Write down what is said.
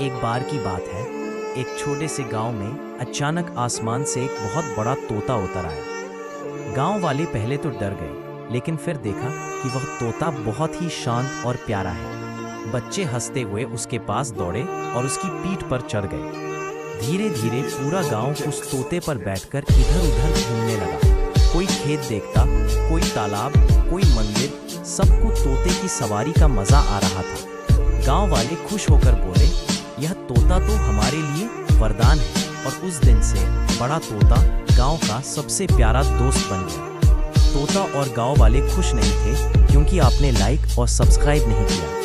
एक बार की बात है, एक छोटे से गांव में अचानक आसमान से एक बहुत बड़ा तोता उतर आया। गांव वाले पहले तो डर गए, लेकिन फिर देखा कि वह तोता बहुत ही शांत और प्यारा है। बच्चे हंसते हुए उसके पास दौड़े और उसकी पीठ पर चढ़ गए। धीरे धीरे पूरा गांव उस तोते पर बैठकर इधर-उधर घूमने लगा। कोई खेत देखता, कोई तालाब, कोई मंदिर, सबको तोते की सवारी का मजा आ रहा था। गांव वाले खुश होकर बोले, यह तोता तो हमारे लिए वरदान है। और उस दिन से बड़ा तोता गांव का सबसे प्यारा दोस्त बन गया। तोता और गांव वाले खुश नहीं थे क्योंकि आपने लाइक और सब्सक्राइब नहीं किया।